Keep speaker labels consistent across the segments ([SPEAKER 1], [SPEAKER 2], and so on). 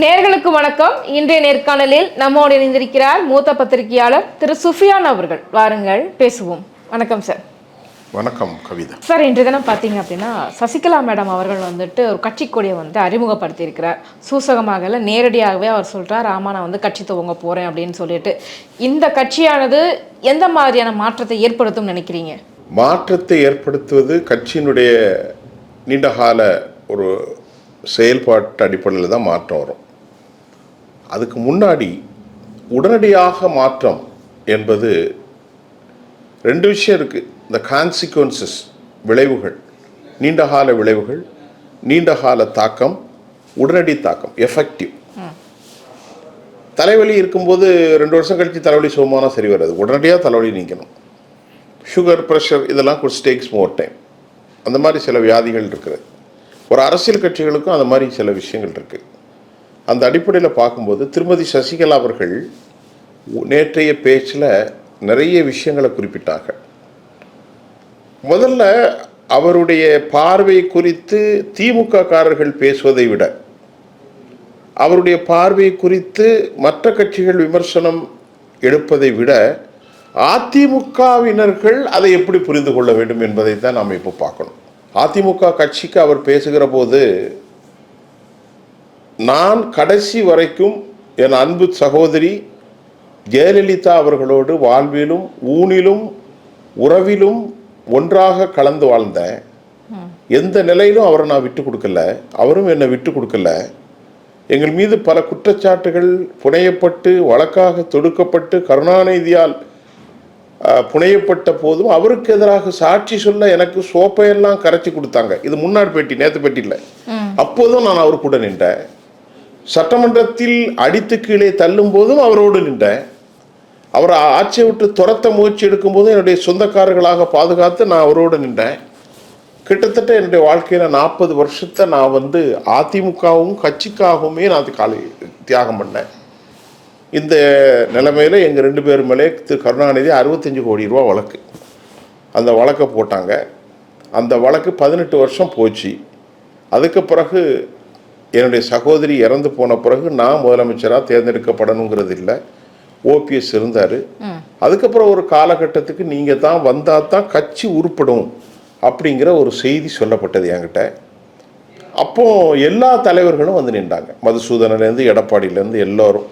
[SPEAKER 1] நேர்களுக்கு வணக்கம். இன்றைய நேர்காணலில் நம்மோடு இணைந்திருக்கிறார் மூத்த பத்திரிகையாளர் திரு சுஃபியான் அவர்கள். வாருங்கள் பேசுவோம். வணக்கம் சார்.
[SPEAKER 2] வணக்கம் கவிதா.
[SPEAKER 1] சார், இன்றைய தினம் பார்த்தீங்க அப்படின்னா சசிகலா மேடம் அவர்கள் ஒரு கட்சி கொடியை அறிமுகப்படுத்தி இருக்கிறார். சூசகமாக இல்லை, நேரடியாகவே அவர் சொல்கிறார், ஆமா நான் கட்சி துவங்க போகிறேன் அப்படின்னு சொல்லிட்டு. இந்த கட்சியானது எந்த மாதிரியான மாற்றத்தை ஏற்படுத்தும் நினைக்கிறீங்க?
[SPEAKER 2] மாற்றத்தை ஏற்படுத்துவது கட்சியினுடைய நீண்டகால ஒரு செயல்பாட்டு அடிப்படையில் தான் மாற்றம் வரும். அதுக்கு முன்னாடி உடனடியாக மாற்றம் என்பது ரெண்டு விஷயம் இருக்குது. இந்த கான்சிக்வன்சஸ், விளைவுகள், நீண்டகால விளைவுகள், நீண்டகால தாக்கம், உடனடி தாக்கம், எஃபெக்டிவ். தலைவலி இருக்கும்போது 2 வருஷம் கழித்து தலைவலி சுகமான சரி வராது. உடனடியாக தலைவலி நீக்கணும். சுகர், ப்ரெஷர் இதெல்லாம் டேக்ஸ் மோர் டைம். அந்த மாதிரி சில வியாதிகள் இருக்குது. ஒரு அரசியல் கட்சிகளுக்கும் அந்த மாதிரி சில விஷயங்கள் இருக்குது. அந்த அடிப்படையில் பார்க்கும்போது திருமதி சசிகலா அவர்கள் நேற்றைய பேச்சில் நிறைய விஷயங்களை குறிப்பிட்டாங்க. முதல்ல அவருடைய பார்வை குறித்து திமுக காரர்கள் பேசுவதை விட, அவருடைய பார்வை குறித்து மற்ற கட்சிகள் விமர்சனம் எடுப்பதை விட, அதிமுகவினர்கள் அதை எப்படி புரிந்து கொள்ள வேண்டும் என்பதை தான் நாம் இப்போ பார்க்கணும். அதிமுக கட்சிக்கு அவர் பேசுகிற போது, நான் கடைசி வரைக்கும் என் அன்பு சகோதரி ஜெயலலிதா அவர்களோடு வாழ்விலும் ஊனிலும் உறவிலும் ஒன்றாக கலந்து வாழ்ந்தேன். எந்த நிலையிலும் அவரை நான் விட்டு கொடுக்கல, அவரும் என்னை விட்டு கொடுக்கல. எங்கள் மீது பல குற்றச்சாட்டுகள் புனையப்பட்டு வழக்காக தொடுக்கப்பட்டு கருணாநிதியால் புனையப்பட்ட போதும் அவருக்கு எதிராக சாட்சி சொல்ல எனக்கு சோப்பையெல்லாம் கரைச்சி கொடுத்தாங்க. இது முன்னாடி பேட்டி, நேற்று பேட்டி இல்லை. அப்போதும் நான் அவர் கூட நின்றேன். சட்டமன்றத்தில் அடித்து கீழே தள்ளும் போதும் அவரோடு நின்றேன். அவரை ஆட்சியை விட்டு துரத்த முயற்சி எடுக்கும் போதும் என்னுடைய சொந்தக்காரர்களாக பாதுகாத்து நான் அவரோடு நின்றேன். கிட்டத்தட்ட என்னுடைய வாழ்க்கையில் 40 வருஷத்தை நான் அதிமுகவும் கட்சிக்காகவுமே நான் தியாகம் பண்ணேன். இந்த நிலைமையில் எங்கள் 2 பேர் மேலே திரு கருணாநிதி 65 கோடி ரூபா வழக்கு, அந்த வழக்கை போட்டாங்க. அந்த வழக்கு 18 வருஷம் போச்சு. அதுக்கு பிறகு என்னுடைய சகோதரி இறந்து போன பிறகு நான் முதலமைச்சராக தேர்ந்தெடுக்கப்படணுங்கிறது இல்லை, ஓபிஎஸ் இருந்தார். அதுக்கப்புறம் ஒரு காலகட்டத்துக்கு நீங்கள் தான் வந்தால் தான் கட்சி உருப்படும் அப்படிங்கிற ஒரு செய்தி சொல்லப்பட்டது என்கிட்ட. அப்போது எல்லா தலைவர்களும் நின்றாங்க, மதுசூதனிலேருந்து எடப்பாடியிலேருந்து எல்லோரும்.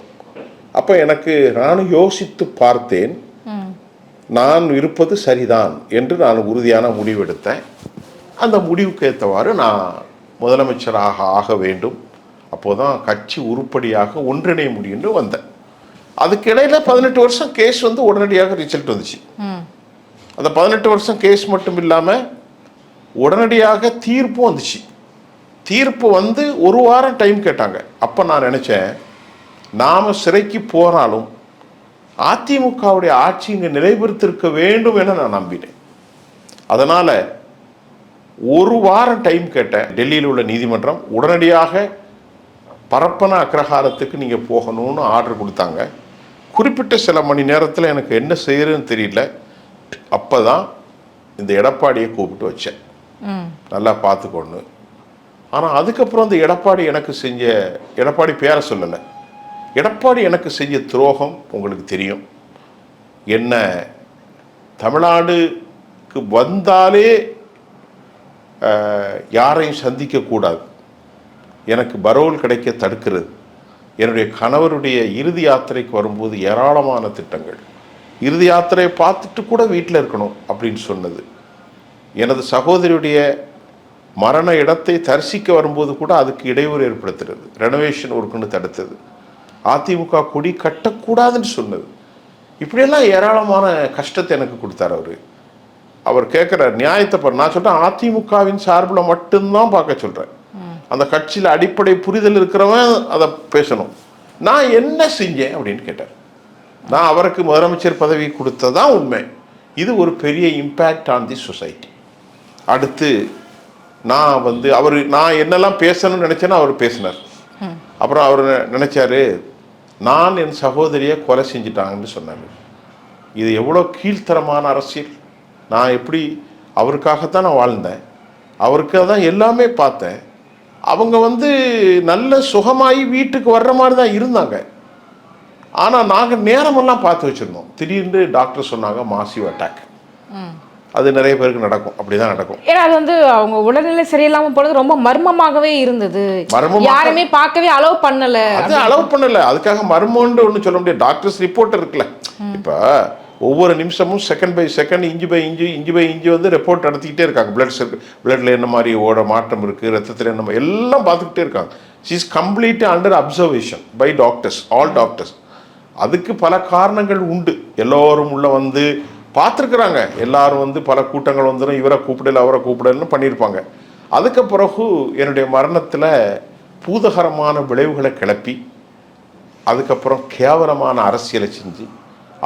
[SPEAKER 2] அப்போ நானும் யோசித்து பார்த்தேன், நான் இருப்பது சரிதான் என்று நான் உறுதியான முடிவெடுத்தேன். அந்த முடிவுக்கு ஏற்றவாறு நான் முதலமைச்சராக ஆக வேண்டும், அப்போதான் கட்சி உருப்படியாக ஒன்றிணைய முடியும்னு வந்தேன். அதுக்கு இடையில 18 வருஷம் கேஸ் உடனடியாக ரிசல்ட் வந்துச்சு. அந்த 18 வருஷம் கேஸ் மட்டும் இல்லாமல் உடனடியாக தீர்ப்பும் வந்துச்சு. தீர்ப்பு ஒரு வாரம் டைம் கேட்டாங்க. அப்போ நான் நினச்சேன், நாம் சிறைக்கு போனாலும் அதிமுகவுடைய ஆட்சி இங்கே நிலைபெறுத்திருக்க வேண்டும் என நான் நம்பினேன். அதனால் ஒரு வாரம் டைம் கேட்டேன். டெல்லியில் உள்ள நீதிமன்றம் உடனடியாக பரப்பன அக்ரஹாரத்துக்கு நீங்கள் போகணும்னு ஆர்டர் கொடுத்தாங்க. குறிப்பிட்ட சில மணி நேரத்தில் எனக்கு என்ன செய்யறதுன்னு தெரியல. அப்போ தான் இந்த எடப்பாடியை கூப்பிட்டு வச்சேன், நல்லா பார்த்துக்கொண்டு. ஆனால் அதுக்கப்புறம் அந்த எடப்பாடி பேரை சொல்லலை. எடப்பாடி எனக்கு செஞ்ச துரோகம் உங்களுக்கு தெரியும். என்ன தமிழ்நாடுக்கு வந்தாலே யாரையும் சந்திக்கக்கூடாது, எனக்கு பரோல் கிடைக்க தடுக்கிறது, என்னுடைய கணவருடைய இறுதி யாத்திரைக்கு வரும்போது ஏராளமான திட்டங்கள், இறுதி யாத்திரையை பார்த்துட்டு கூட வீட்டில் இருக்கணும் அப்படின்னு சொன்னது, எனது சகோதரியுடைய மரண இடத்தை தரிசிக்க வரும்போது கூட அதுக்கு இடையூறு ஏற்படுத்துறது, ரெனோவேஷன் ஒர்க்குன்னு தடுத்தது, அதிமுக கொடி கட்டக்கூடாதுன்னு சொன்னது, இப்படியெல்லாம் ஏராளமான கஷ்டத்தை எனக்கு கொடுத்தார் அவர் கேட்குறார் நியாயத்தை. நான் சொல்கிறேன், அதிமுகவின் சார்பில் மட்டும்தான் பார்க்க சொல்கிறேன். அந்த கட்சியில் அடிப்படை புரிதல் இருக்கிறவன் அதை பேசணும். நான் என்ன செஞ்சேன் அப்படின்னு கேட்டார். நான் அவருக்கு முதலமைச்சர் பதவி கொடுத்ததான் உண்மை. இது ஒரு பெரிய இம்பேக்ட் ஆன் தி சொசைட்டி. அடுத்து நான் நான் என்னெல்லாம் பேசணும்னு நினச்சேன்னா அவர் பேசினார். அப்புறம் அவர் நினச்சாரு, நான் என் சகோதரியை கொலை செஞ்சிட்டாங்கன்னு சொன்னார். இது எவ்வளோ கீழ்த்தரமான அரசியல். நான் எப்படி அவருக்காகத்தான் நான் வாழ்ந்தேன், அவருக்காக தான் எல்லாமே பார்த்தேன். அவங்க வந்து நல்ல சுகமாகி வீட்டுக்கு வர்ற மாதிரி தான் இருந்தாங்க. ஆனால் நாங்கள் நேரமெல்லாம் பார்த்து வச்சுருந்தோம். திடீர்னு டாக்டர் சொன்னாங்க மாசிவ் அட்டாக். அது நிறைய பேருக்கு நடக்கும், அப்படிதான் நடக்கும்.
[SPEAKER 1] ஏன்னா அது வந்து அவங்க உடல்நிலை சரியில்லாமல் போனது ரொம்ப மர்மமாகவே இருந்தது. யாருமே பார்க்கவே அலோவ் பண்ணல.
[SPEAKER 2] அது அலோவ் பண்ணல. அதுக்காக மர்மம்னு ஒன்றும் சொல்ல முடியாது. டாக்டர்ஸ் ரிப்போர்ட் இருக்குல்ல. இப்போ ஒவ்வொரு நிமிஷமும் second by second, inch by inch வந்து ரிப்போர்ட் நடத்திக்கிட்டே இருக்காங்க. பிளட்ல என்ன மாதிரி மாற்றம் இருக்குது, ரத்தத்தில் என்ன எல்லாம் பார்த்துக்கிட்டே இருக்காங்க. She is completely under observation by doctors, all doctors. அதுக்கு பல காரணங்கள் உண்டு. எல்லோரும் உள்ள வந்து பார்த்துருக்குறாங்க. எல்லாரும் வந்து பல கூட்டங்கள் வந்துடும், இவரை கூப்பிடல அவரை கூப்பிடலன்னு பண்ணியிருப்பாங்க. அதுக்கு பிறகு என்னுடைய மரணத்தில் பூதகரமான விளைவுகளை கிளப்பி, அதுக்கப்புறம் கேவலமான அரசியலை செஞ்சு,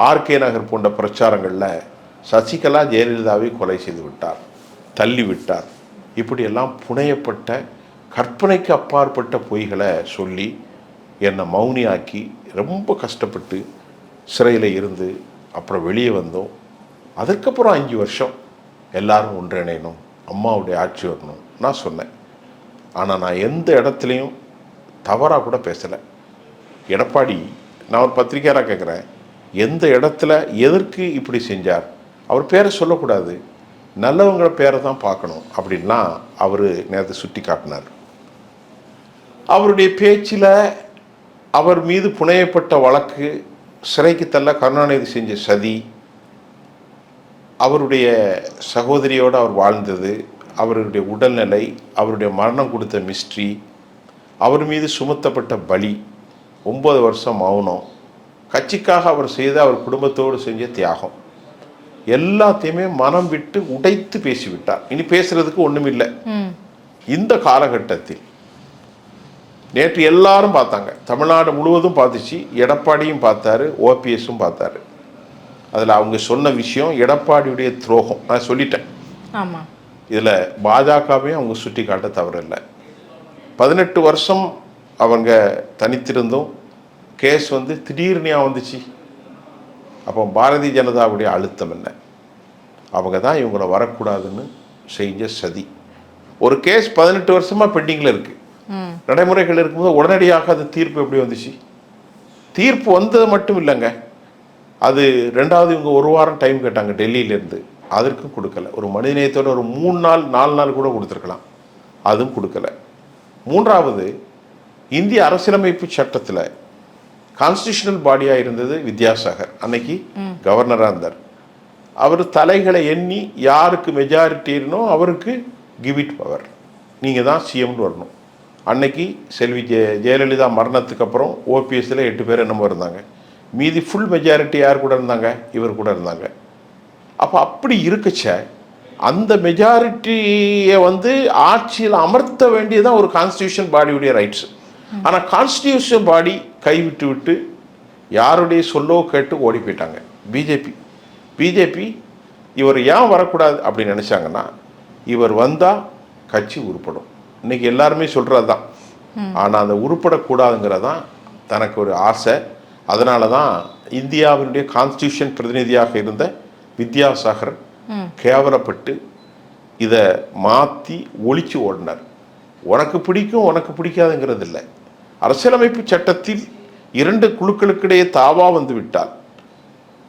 [SPEAKER 2] ஆர்கே நகர் போன்ற பிரச்சாரங்களில் சசிகலா ஜெயலலிதாவை கொலை செய்து விட்டார், தள்ளி விட்டார், இப்படியெல்லாம் புனையப்பட்ட கற்பனைக்கு அப்பாற்பட்ட பொய்களை சொல்லி என்னை மௌனியாக்கி ரொம்ப கஷ்டப்பட்டு சிறையில் இருந்து அப்புறம் வெளியே வந்தோம். அதுக்கப்புறம் 5 வருஷம் எல்லாரும் ஒன்றிணையணும், அம்மாவுடைய ஆட்சி வரணும் நான் சொன்னேன். ஆனால் நான் எந்த இடத்துலையும் தவறாக கூட பேசலை. எடப்பாடி, நான் ஒரு பத்திரிக்கையாராக கேட்குறேன், எந்த இடத்துல எதற்கு இப்படி செஞ்சார்? அவர் பேரை சொல்லக்கூடாது, நல்லவங்கள பேரை தான் பார்க்கணும் அப்படின்லாம் அவர் நேரத்தை சுட்டி காட்டினார். அவருடைய பேச்சில் அவர் மீது புனையப்பட்ட வழக்கு, சிறைக்கு தள்ள கருணாநிதி செஞ்ச சதி, அவருடைய சகோதரியோடு அவர் வாழ்ந்தது, அவருடைய உடல்நிலை, அவருடைய மரணம் கொடுத்த மிஸ்ட்ரி, அவர் மீது சுமத்தப்பட்ட பலி, 9 வருஷம் மௌனம், கட்சிக்காக அவர் செய்த அவர் குடும்பத்தோடு செஞ்ச தியாகம், எல்லாத்தையுமே மனம் விட்டு உடைத்து பேசிவிட்டார். இனி பேசுறதுக்கு ஒன்றும் இல்லை. இந்த காலகட்டத்தில் நேற்று எல்லாரும் பார்த்தாங்க, தமிழ்நாடு முழுவதும் பார்த்துச்சு, எடப்பாடியும் பார்த்தாரு, ஓபிஎஸும் பார்த்தாரு. அதில் அவங்க சொன்ன விஷயம் எடப்பாடியுடைய துரோகம். நான் சொல்லிட்டேன்.
[SPEAKER 1] ஆமாம்,
[SPEAKER 2] இதில் பாஜகவையும் அவங்க சுட்டி காட்ட தவறில்லை. 18 வருஷம் அவங்க தனித்திருந்தும் கேஸ் வந்து திடீர்னியாக வந்துச்சு. அப்போ பாரதிய ஜனதாவுடைய அழுத்தம் என்ன? அவங்க தான் இவங்கள வரக்கூடாதுன்னு செஞ்ச சதி. ஒரு கேஸ் 18 வருஷமாக பெண்டிங்கில் இருக்குது, நடைமுறைகள் இருக்கும்போது உடனடியாக அது தீர்ப்பு எப்படி வந்துச்சு? தீர்ப்பு வந்தது மட்டும் இல்லைங்க, அது ரெண்டாவது இவங்க 1 வாரம் டைம் கேட்டாங்க டெல்லியிலேருந்து, அதற்கும் கொடுக்கல. ஒரு மனிதநேயத்தோட ஒரு 3 நாள் 4 நாள் கூட கொடுத்துருக்கலாம், அதுவும் கொடுக்கல. மூன்றாவது, இந்திய அரசியலமைப்பு சட்டத்தில் கான்ஸ்டியூஷனல் பாடியாக இருந்தது வித்யாசாகர், அன்னைக்கு கவர்னராக இருந்தார். அவர் தலைகளை எண்ணி யாருக்கு மெஜாரிட்டினோ அவருக்கு கிவ் இட் பவர், நீங்கள் தான் சிஎம்னு வரணும். அன்னைக்கு செல்வி ஜெயலலிதா மரணத்துக்கு அப்புறம் ஓபிஎஸ்ல 8 பேர் என்னமோ இருந்தாங்க, மீதி ஃபுல் மெஜாரிட்டி யார் கூட இருந்தாங்க? இவர் கூட இருந்தாங்க. அப்போ அப்படி இருக்குச்ச அந்த மெஜாரிட்டியை வந்து ஆட்சியில் அமர்த்த வேண்டியதான் ஒரு கான்ஸ்டியூஷன் பாடியுடைய ரைட்ஸ். ஆனால் கான்ஸ்டியூஷன் பாடி கைவிட்டு விட்டு யாருடைய சொல்லோ கேட்டு ஓடி போயிட்டாங்க பிஜேபி. இவர் ஏன் வரக்கூடாது அப்படின்னு நினச்சாங்கன்னா, இவர் வந்தால் கட்சி உருப்படும். இன்னைக்கு எல்லாருமே சொல்கிறது தான். ஆனால் அந்த உருப்படக்கூடாதுங்கிறதான் தனக்கு ஒரு ஆசை. அதனால தான் இந்தியாவினுடைய கான்ஸ்டியூஷன் பிரதிநிதியாக இருந்த வித்யாசாகர் கேவலப்பட்டு இதை மாற்றி ஒழிச்சு ஓடினார். உனக்கு பிடிக்கும் உனக்கு பிடிக்காதுங்கிறது இல்லை. அரசியலமைப்பு சட்டத்தில் 2 குழுக்களுக்கிடையே தாவா வந்து விட்டால்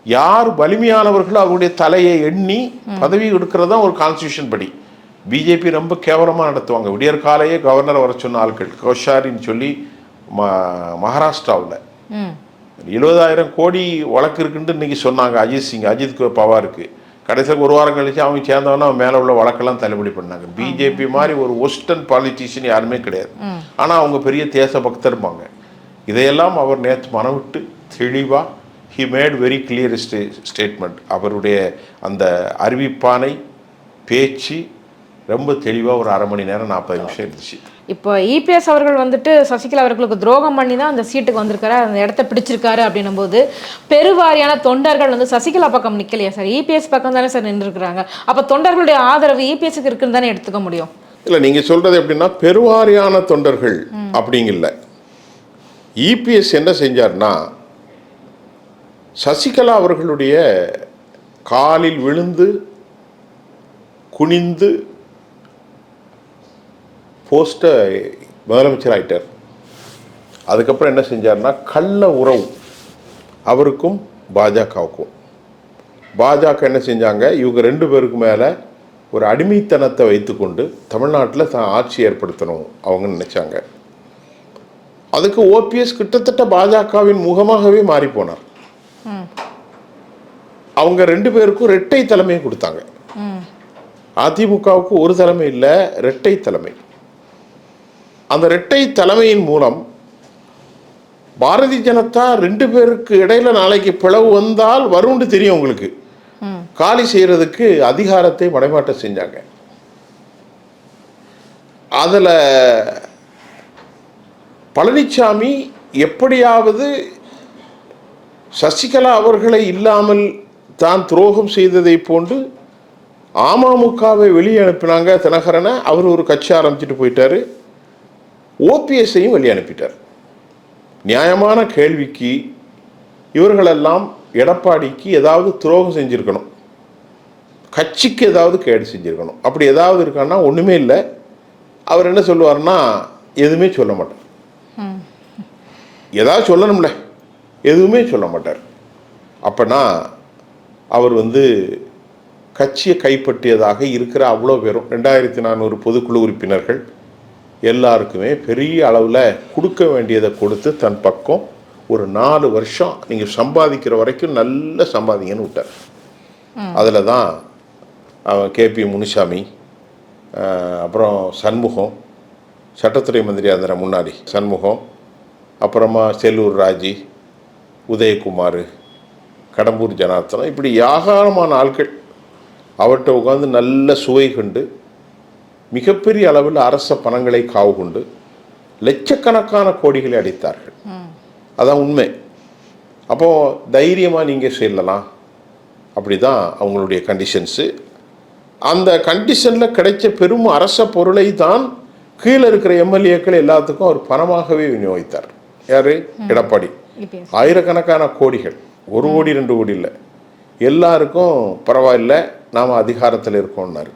[SPEAKER 2] யார் வலிமையானவர்களோ அவருடைய தலையை எண்ணி பதவி எடுக்கிறது தான் ஒரு கான்ஸ்டியூஷன் படி. பிஜேபி ரொம்ப கேவலமாக நடத்துவாங்க. விடியற் காலையே கவர்னர் வர சொன்ன ஆட்கள், கோஷாரின்னு சொல்லி மகாராஷ்டிராவில் 70,000 கோடி வழக்கு இருக்குன்னு இன்னைக்கு சொன்னாங்க அஜித் பவாருக்கு. கடைசியில் 1 வாரம் கழிச்சு அவங்க சேர்ந்தவனா அவன் மேலே உள்ள வழக்கெல்லாம் தள்ளுபடி பண்ணாங்க. பிஜேபி மாதிரி ஒரு ஒஸ்டன் பாலிட்டிஷியன் யாருமே கிடையாது. ஆனால் அவங்க பெரிய தேச பக்தர்பாங்க. இதையெல்லாம் அவர் நேற்று மனம் விட்டு தெளிவாக he made very clear statement. அவருடைய அந்த அறிவிப்பானை பேச்சு ரொம்ப தெளிவாக ஒரு 1/2 மணி நேரம் 40 நிமிஷம் இருந்துச்சு.
[SPEAKER 1] இப்போ இபிஎஸ் அவர்கள் வந்துட்டு சசிகலா அவர்களுக்கு துரோகம் பண்ணி தான் அந்த சீட்டுக்கு வந்திருக்காரு, அந்த இடத்த பிடிச்சிருக்காரு அப்படின்னும் போது பெருவாரியான தொண்டர்கள் வந்து சசிகலா பக்கம் நிற்கலையா சார்? இபிஎஸ் பக்கம் தானே சார் நின்றுருக்குறாங்க. அப்போ தொண்டர்களுடைய ஆதரவு இபிஎஸ்க்கு இருக்குன்னு தானே எடுத்துக்க முடியும்.
[SPEAKER 2] இல்லை, நீங்கள் சொல்கிறது எப்படின்னா பெருவாரியான தொண்டர்கள் அப்படிங்கல. இபிஎஸ் என்ன செஞ்சார்னா, சசிகலா அவர்களுடைய காலில் விழுந்து குனிந்து போஸ்ட்டை முதலமைச்சர் ஆயிட்டார். அதுக்கப்புறம் என்ன செஞ்சார்னா கள்ள உறவு அவருக்கும் பாஜகவுக்கும். பாஜக என்ன செஞ்சாங்க, இவங்க 2 பேருக்கு மேலே ஒரு அடிமைத்தனத்தை வைத்துக்கொண்டு தமிழ்நாட்டில் தான் ஆட்சி ஏற்படுத்தணும் அவங்க நினைச்சாங்க. அதுக்கு ஓபிஎஸ் கிட்டத்தட்ட பாஜகவின் முகமாகவே மாறி போனார். அவங்க 2 பேருக்கும் இரட்டை தலைமையை கொடுத்தாங்க. அதிமுகவுக்கு ஒரு தலைமை இல்லை, இரட்டை தலைமை. அந்த இரட்டை தலைமையின் மூலம் பாரதிய ஜனதா 2 பேருக்கு இடையில நாளைக்கு பிளவு வந்தால் வரும்னு தெரியும் உங்களுக்கு, காலி செய்யறதுக்கு அதிகாரத்தை மடைமாற்றம் செஞ்சாங்க. அதுல பழனிசாமி எப்படியாவது சசிகலா அவர்களை இல்லாமல் தான் துரோகம் செய்ததை போன்று அமமுகவை வெளியே அனுப்பினாங்க. தினகரனை அவர் ஒரு கட்சி ஆரம்பிச்சுட்டு போயிட்டாரு. ஓபிஎஸ்ஸையும் வெளியே அனுப்பிட்டார். நியாயமான கேள்விக்கு இவர்களெல்லாம் எடப்பாடிக்கு ஏதாவது துரோகம் செஞ்சுருக்கணும், கட்சிக்கு ஏதாவது கேடு செஞ்சுருக்கணும். அப்படி ஏதாவது இருக்கான்னா ஒன்றுமே இல்லை. அவர் என்ன சொல்லுவார்னா எதுவுமே சொல்ல மாட்டார். ஏதாவது சொல்லணும்ல, எதுவுமே சொல்ல மாட்டார். அப்போனா அவர் கட்சியை கைப்பற்றியதாக இருக்கிற அவ்வளோ பேரும் 2400 பொதுக்குழு உறுப்பினர்கள் எல்லாருக்குமே பெரிய அளவில் கொடுக்க வேண்டியதை கொடுத்து தன் பக்கம் ஒரு 4 வருஷம் நீங்கள் சம்பாதிக்கிற வரைக்கும் நல்ல சம்பாதிங்கன்னு விட்டார். அதில் தான் அவன் கேபி முனுசாமி, அப்புறம் சண்முகம், சட்டத்துறை மந்திரியாக இருந்த முன்னாடி சண்முகம், அப்புறமா செல்லூர் ராஜி, உதயகுமார், கடம்பூர் ஜனார்த்தனம், இப்படி ஏராளமான ஆட்கள் அவர்கிட்ட உட்காந்து நல்ல சுவை கண்டு மிகப்பெரிய அளவில் அரச பணங்களை காவு கொண்டு லட்சக்கணக்கான கோடிகளை அடித்தார்கள். அதான் உண்மை. அப்போது தைரியமாக நீங்கள் செல்லலாம், அப்படி தான் அவங்களுடைய கண்டிஷன்ஸு. அந்த கண்டிஷனில் கிடைச்ச பெரும் அரச பொருளை தான் கீழே இருக்கிற எம்எல்ஏக்கள் எல்லாத்துக்கும் அவர் பணமாகவே விநியோகித்தார். யார்? எடப்பாடி. ஆயிரக்கணக்கான கோடிகள், 1 கோடி 2 கோடி இல்லை, எல்லாருக்கும் பரவாயில்ல நாம் அதிகாரத்தில் இருக்கோம்னாரு.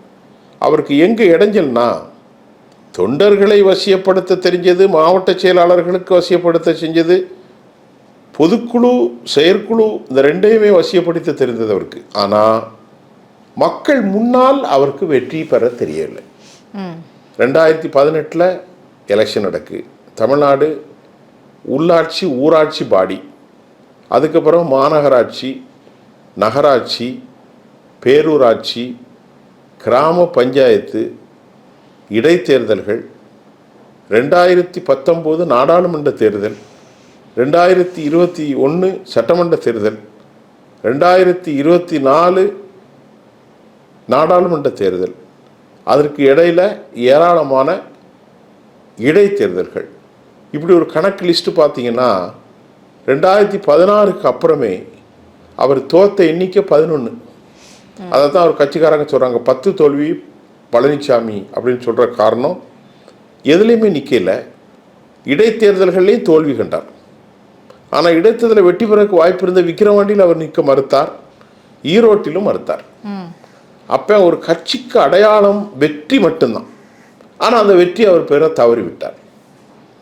[SPEAKER 2] அவருக்கு எங்கே இடைஞ்சல்னா தொண்டர்களை வசியப்படுத்த தெரிஞ்சது, மாவட்ட செயலாளர்களுக்கு வசியப்படுத்த செஞ்சது, பொதுக்குழு செயற்குழு இந்த 2ஐயுமே வசியப்படுத்த தெரிந்தது அவருக்கு. ஆனால் மக்கள் முன்னால் அவருக்கு வெற்றி பெற தெரியலை. 2018 எலெக்ஷன் நடக்கு. தமிழ்நாடு உள்ளாட்சி ஊராட்சி பாடி, அதுக்கப்புறம் மாநகராட்சி, நகராட்சி, பேரூராட்சி, கிராம பஞ்சாயத்து, இடைத்தேர்தல்கள், 2019 நாடாளுமன்ற தேர்தல், 2021 சட்டமன்ற தேர்தல், 2024 நாடாளுமன்ற தேர்தல், அதற்கு இடையில் ஏராளமான இடைத்தேர்தல்கள். இப்படி ஒரு கணக்கு லிஸ்ட்டு பார்த்தீங்கன்னா 2016க்கு அப்புறமே அவர் தோத்த எண்ணிக்கை 11. அதை தான் அவர் கட்சிக்காரங்க சொல்கிறாங்க 10 தோல்வி பழனிசாமி அப்படின்னு சொல்கிற காரணம், எதுலேயுமே நிற்கல, இடைத்தேர்தல்கள்லேயும் தோல்வி கண்டார். ஆனால் இடைத்தேர்தலில் வெற்றி பெறக்கு வாய்ப்பு இருந்த விக்கிரவாண்டியில் அவர் நிற்க மறுத்தார், ஈரோட்டிலும் மறுத்தார். அப்போ ஒரு கட்சிக்கு அடையாளம் வெற்றி மட்டும்தான். ஆனால் அந்த வெற்றி அவர் பெற தவறிவிட்டார்.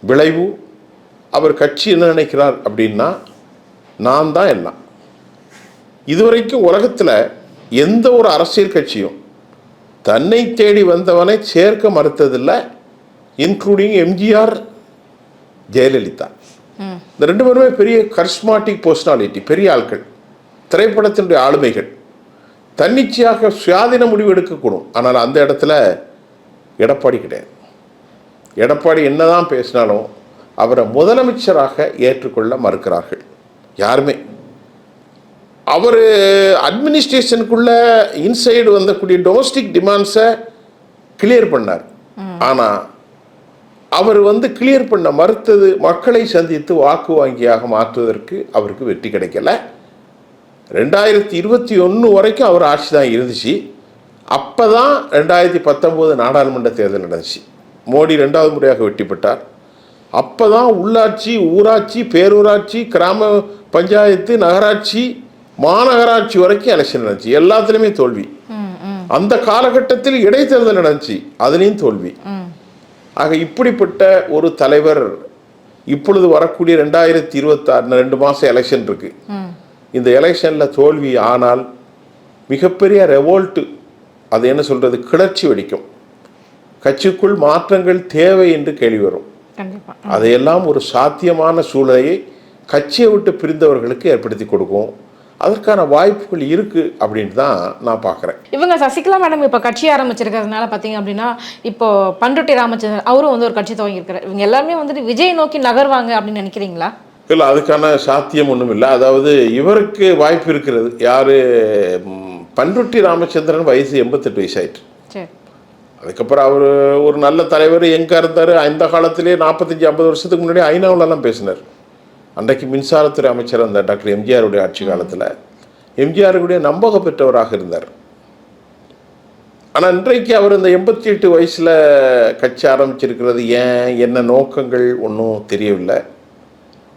[SPEAKER 2] விளைவு, அவர் கட்சி என்ன நினைக்கிறார் அப்படின்னா நான் தான் எல்லாம். இதுவரைக்கும் உலகத்தில் எந்த ஒரு அரசியல் கட்சியும் தன்னை தேடி வந்தவனை சேர்க்க மறுத்ததில்லை, இன்க்ளூடிங் எம்ஜிஆர், ஜெயலலிதா. இந்த 2 பேருமே பெரிய கரிஸ்மாட்டிக் பர்சனாலிட்டி, பெரிய ஆட்கள், திரைப்படத்தினுடைய ஆளுமைகள், தன்னிச்சையாக சுயாதீன முடிவு எடுக்கக்கூடும். ஆனால் அந்த இடத்துல எடப்பாடி கிடையாது. எடப்பாடி என்னதான் பேசினாலும் அவரை முதலமைச்சராக ஏற்றுக்கொள்ள மறுக்கிறார்கள் யாருமே. அவர் அட்மினிஸ்ட்ரேஷனுக்குள்ள இன்சைடு வந்தக்கூடிய டொமஸ்டிக் டிமாண்ட்ஸை கிளியர் பண்ணார். ஆனால் அவர் கிளியர் பண்ண மறுத்தது மக்களை சந்தித்து வாக்கு வாங்கியாக மாற்றுவதற்கு அவருக்கு வெற்றி கிடைக்கல. 2021 வரைக்கும் அவர் ஆட்சி தான் இருந்துச்சு. அப்போ தான் 2019 நாடாளுமன்ற தேர்தல் நடந்துச்சு. மோடி 2வது முறையாக வெற்றி பெற்றார். அப்போ தான் உள்ளாட்சி ஊராட்சி பேரூராட்சி கிராம பஞ்சாயத்து நகராட்சி மாநகராட்சி வரைக்கும் எலெக்ஷன் நடந்துச்சு. எல்லாத்துலேயுமே தோல்வி. அந்த காலகட்டத்தில் இடைத்தேர்தல் நடந்துச்சு, அதுலேயும் தோல்வி. ஆக இப்படிப்பட்ட ஒரு தலைவர் இப்பொழுது வரக்கூடிய 2026 2 மாதம் எலெக்ஷன் இருக்கு. இந்த எலெக்ஷனில் தோல்வி ஆனால் மிகப்பெரிய ரெவோல்ட்டு, அது என்ன சொல்றது, கிளர்ச்சி வெடிக்கும். கட்சிக்குள் மாற்றங்கள் தேவை என்று கேள்வி வரும். அதையெல்லாம் ஒரு சாத்தியமான சூழலை கட்சியை விட்டு பிரிந்தவர்களுக்கு ஏற்படுத்தி கொடுக்கும். அதற்கான வாய்ப்புகள் இருக்கு அப்படின்னு தான் நான் பார்க்குறேன்.
[SPEAKER 1] இவங்க சசிகலா மேடம் இப்போ கட்சி ஆரம்பிச்சிருக்கிறதுனால பார்த்தீங்க அப்படின்னா, இப்போ பண்ருட்டி ராமச்சந்திரன் அவரும் வந்து ஒரு கட்சி துவங்கியிருக்கிறார். இவங்க எல்லாருமே வந்துட்டு விஜய் நோக்கி நகர்வாங்க அப்படின்னு நினைக்கிறீங்களா?
[SPEAKER 2] இல்லை, அதுக்கான சாத்தியம் ஒன்றும் இல்லை. அதாவது இவருக்கு வாய்ப்பு இருக்கிறது. யார், பண்ருட்டி ராமச்சந்திரன் வயசு 88 வயசு ஆயிட்டு. அதுக்கப்புறம் அவர் ஒரு நல்ல தலைவர். எங்கே இருந்தார் இந்த காலத்திலே 45-50 வருஷத்துக்கு முன்னாடி ஐநாவிலலாம் பேசினார். அன்றைக்கு மின்சாரத்துறை அமைச்சர் அந்த டாக்டர் எம்ஜிஆருடைய ஆட்சி காலத்தில் எம்ஜிஆருடைய நம்பகம் பெற்றவராக இருந்தார். ஆனால் இன்றைக்கு அவர் இந்த 88 வயசில் கட்சி ஆரம்பிச்சிருக்கிறது ஏன், என்ன நோக்கங்கள் ஒன்றும் தெரியவில்லை.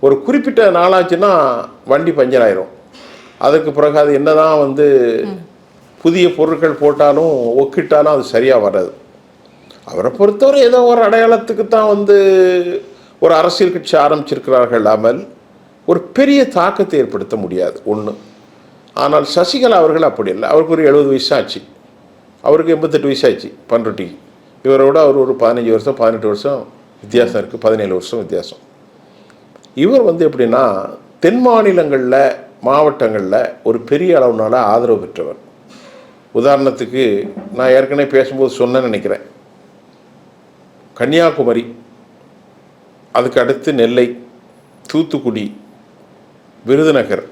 [SPEAKER 2] ஒரு குறிப்பிட்ட நாளாச்சுன்னா வண்டி பஞ்சர் ஆயிரும். அதுக்கு பிறகு அது என்னதான் வந்து புதிய பொருட்கள் போட்டாலும் ஒக்கிட்டாலும் அது சரியாக வராது. அவரை பொறுத்தவரை ஏதோ ஒரு அடையாளத்துக்கு தான் வந்து ஒரு அரசியல் கட்சி ஆரம்பிச்சிருக்கிறார்கள் இல்லாமல் ஒரு பெரிய தாக்கத்தை ஏற்படுத்த முடியாது ஒன்று. ஆனால் சசிகலா அவர்கள் அப்படி இல்லை. அவருக்கு ஒரு 70 வயசு ஆச்சு, அவருக்கு 88 வயசு ஆச்சு பண்ருட்டிக்கு. இவரோட அவர் ஒரு 15 வருஷம் 18 வருஷம் வித்தியாசம் இருக்குது, 17 வருஷம் வித்தியாசம். இவர் வந்து எப்படின்னா தென் மாநிலங்களில் மாவட்டங்களில் ஒரு பெரிய அளவுனால ஆதரவு பெற்றவர். உதாரணத்துக்கு நான் ஏற்கனவே பேசும்போது சொன்னேன்னு நினைக்கிறேன், கன்னியாகுமரி, அதுக்கு அடுத்து நெல்லை, தூத்துக்குடி, விருதுநகர்,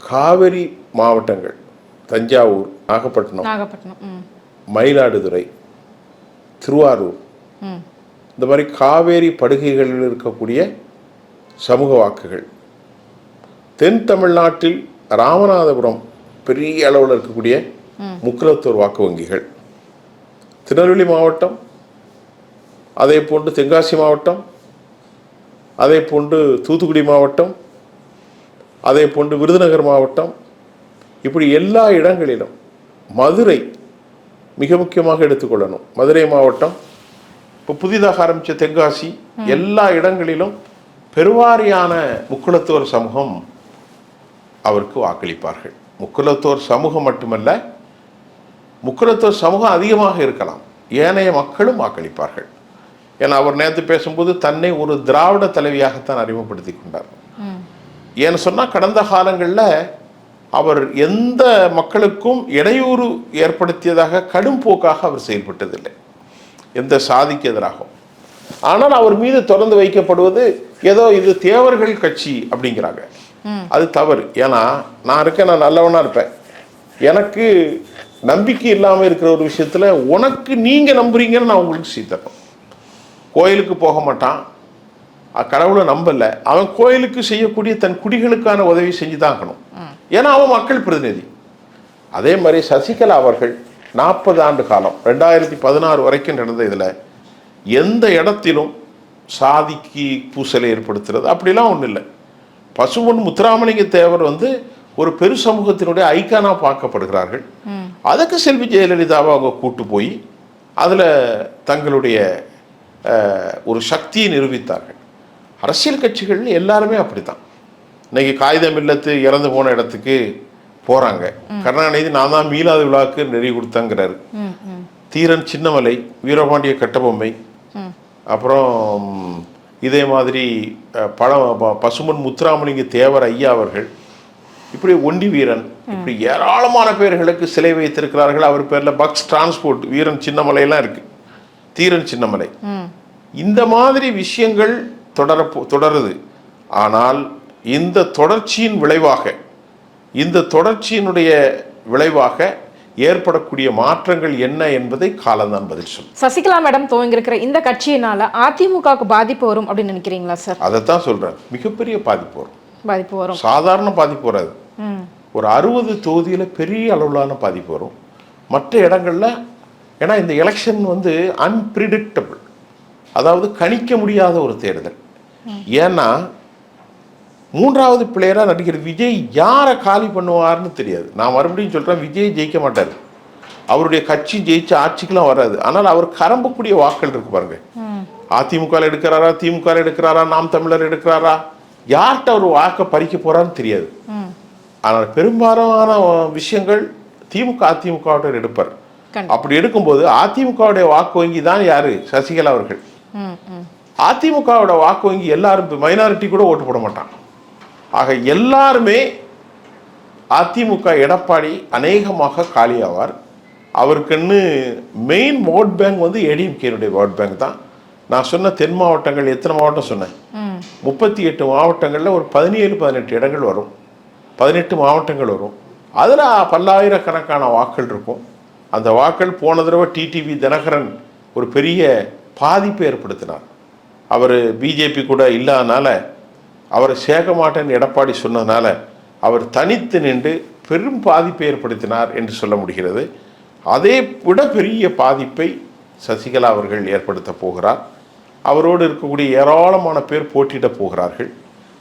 [SPEAKER 2] காவிரி மாவட்டங்கள், தஞ்சாவூர், நாகப்பட்டினம், மயிலாடுதுறை, திருவாரூர், இந்த மாதிரி காவேரி படுகைகளில் இருக்கக்கூடிய சமூக வாக்குகள். தென் தமிழ்நாட்டில் ராமநாதபுரம் பெரிய அளவில் இருக்கக்கூடிய முக்குலத்தோர் வாக்கு வங்கிகள், திருநெல்வேலி மாவட்டம், அதே போன்று தென்காசி மாவட்டம், அதே போன்று தூத்துக்குடி மாவட்டம், அதே போன்று விருதுநகர் மாவட்டம், இப்படி எல்லா இடங்களிலும், மதுரை மிக முக்கியமாக எடுத்துக்கொள்ளணும், மதுரை மாவட்டம், இப்போ புதிதாக ஆரம்பித்த தென்காசி, எல்லா இடங்களிலும் பெருவாரியான முக்குலத்தோர் சமூகம் அவருக்கு வாக்களிப்பார்கள். முக்குலத்தோர் சமூகம் மட்டுமல்ல, முக்குலத்தோர் சமூகம் அதிகமாக இருக்கலாம், ஏனைய மக்களும் வாக்களிப்பார்கள். ஏன்னா அவர் நேற்று பேசும்போது தன்னை ஒரு திராவிட தலைவியாகத்தான் அறிமுகப்படுத்தி கொண்டார். ஏன்னு சொன்னால் கடந்த காலங்களில் அவர் எந்த மக்களுக்கும் இடையூறு ஏற்படுத்தியதாக கடும் போக்காக அவர் செயல்பட்டதில்லை, எந்த சாதிக்கு எதிராகவும். ஆனால் அவர் மீது தொடர்ந்து வைக்கப்படுவது ஏதோ இது தேவர்கள் கட்சி அப்படிங்கிறாங்க. அது தவறு. ஏன்னா நான் இருக்கேன், நான் நல்லவனா இருப்பேன். எனக்கு நம்பிக்கை இல்லாமல் இருக்கிற ஒரு விஷயத்தில் உனக்கு நீங்கள் நம்புறீங்கன்னு நான் உங்களுக்கு சீத்தரணும். கோயிலுக்கு போக மாட்டான், கடவுளை நம்பலை, அவன் கோயிலுக்கு செய்யக்கூடிய தன் குடிகளுக்கான உதவி செஞ்சு தான் இருக்கணும். ஏன்னா அவன் மக்கள் பிரதிநிதி. அதே மாதிரி சசிகலா அவர்கள் 40 ஆண்டு காலம் 2016 வரைக்கும் நடந்த இதில் எந்த இடத்திலும் சாதிக்கு பூசலை ஏற்படுத்துறது அப்படிலாம் ஒன்றும் இல்லை. பசும்பொன் முத்துராமலிங்க தேவர் வந்து ஒரு பெரு சமூகத்தினுடைய ஐக்கானாக பார்க்கப்படுகிறார்கள். அதுக்கு செல்வி ஜெயலலிதாவை அவங்க கூட்டு போய் அதில் தங்களுடைய ஒரு சக்தியை நிரூபித்தார்கள். அரசியல் கட்சிகள் எல்லாருமே அப்படித்தான். இன்னைக்கு காகிதம் இல்லத்து இறந்து போன இடத்துக்கு போகிறாங்க. கருணாநிதி நான் தான் மீளாத விழாவுக்கு நெறி கொடுத்தங்கிறாரு. தீரன் சின்னமலை, வீரபாண்டிய கட்டபொம்மை, அப்புறம் இதே மாதிரி பசும்பொன் முத்துராமலிங்க தேவர் ஐயா அவர்கள், இப்படி ஒண்டி வீரன், இப்படி ஏராளமான பேர்களுக்கு சிலை வைத்திருக்கிறார்கள். அவர் பேரில் பக்ஸ் டிரான்ஸ்போர்ட், வீரன் சின்னமலையெல்லாம் இருக்கு, தீரன் சின்னமலை. இந்த மாதிரி விஷயங்கள் தொடருது. ஆனால் இந்த தொடர்ச்சியின் விளைவாக ஏற்படக்கூடிய மாற்றங்கள் என்ன என்பதை காலம்தான் பதில் சொல்லும்.
[SPEAKER 1] சசிகலா மேடம் துவங்கியிருக்கிற இந்த கட்சியினால அதிமுகவுக்கு பாதிப்பு வரும் அப்படின்னு நினைக்கிறீங்களா சார்?
[SPEAKER 2] அதைத்தான் சொல்றேன், மிகப்பெரிய பாதிப்பு வரும். சாதாரண பாதிப்பு வராது. ஒரு 60 தொகுதியில் பெரிய அளவிலான பாதிப்பு வரும். மற்ற இடங்கள்ல, ஏன்னா இந்த எலெக்ஷன் வந்து அன்பிரிடிக்டபிள், அதாவது கணிக்க முடியாத ஒரு தேர்தல். ஏன்னா 3வது பிளேயராக நடிகர் விஜய் யாரை காலி பண்ணுவார்னு தெரியாது. நான் மறுபடியும் சொல்கிறேன், விஜய் ஜெயிக்க மாட்டார். அவருடைய கட்சி ஜெயிச்சு ஆட்சிக்கெல்லாம் வராது. ஆனால் அவர் கரம்பக்கூடிய வாக்கள் இருக்கு பாருங்க. அதிமுக எடுக்கிறாரா, திமுக எடுக்கிறாரா, நாம் தமிழர் எடுக்கிறாரா, யார்கிட்ட அவர் வாக்கை பறிக்க போறான்னு தெரியாது. ஆனால் பெரும்பாலான விஷயங்கள் திமுக அதிமுக எடுப்பார். அப்படி எடுக்கும்போது அதிமுகவுடைய வாக்கு வங்கி தான் யாரு? சசிகலா அவர்கள். அதிமுகவோட வாக்கு வங்கி எல்லாரும் மைனாரிட்டி கூட ஓட்டு போட மாட்டான். ஆக எல்லாருமே அதிமுக எடப்பாடி அநேகமாக காலியாவார். அவருக்குன்னு மெயின் ஓட் பேங்க் வந்து ஏடிஎம்கேனுடைய ஓட் பேங்க் தான். நான் சொன்ன தென் மாவட்டங்கள் எத்தனை மாவட்டம் சொன்னேன்? 38 மாவட்டங்களில் ஒரு 17-18 இடங்கள் வரும். 18 மாவட்டங்கள் வரும். அதில் பல்லாயிரக்கணக்கான வாக்கள் இருக்கும். அந்த வாக்கள் போன தடவை டிடிவி தினகரன் ஒரு பெரிய பாதிப்பை ஏற்படுத்தினார். அவர் பிஜேபி கூட இல்லாதனால, அவரை சேர்க்க மாட்டேன்னு எடப்பாடி சொன்னதுனால அவர் தனித்து நின்று பெரும் பாதிப்பை ஏற்படுத்தினார் என்று சொல்ல முடிகிறது. அதை விட பெரிய பாதிப்பை சசிகலா அவர்கள் ஏற்படுத்த போகிறார். அவரோடு இருக்கக்கூடிய ஏராளமான பேர் போட்டியிட போகிறார்கள்.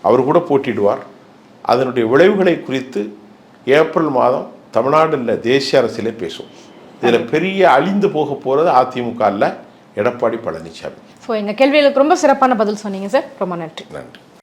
[SPEAKER 2] அவர் கூட போட்டியிடுவார். அதனுடைய விளைவுகளை குறித்து ஏப்ரல் மாதம் தமிழ்நாடு இல்லை தேசிய அரசியலே பேசும். இதில் பெரிய அழிந்து போக போகிறது அதிமுக இல்லை, எடப்பாடி பழனிசாமி.
[SPEAKER 1] ஸோ எங்கள் கேள்விகளுக்கு ரொம்ப சிறப்பான பதில் சொன்னீங்க சார். ரொம்ப நன்றி.
[SPEAKER 2] நன்றி.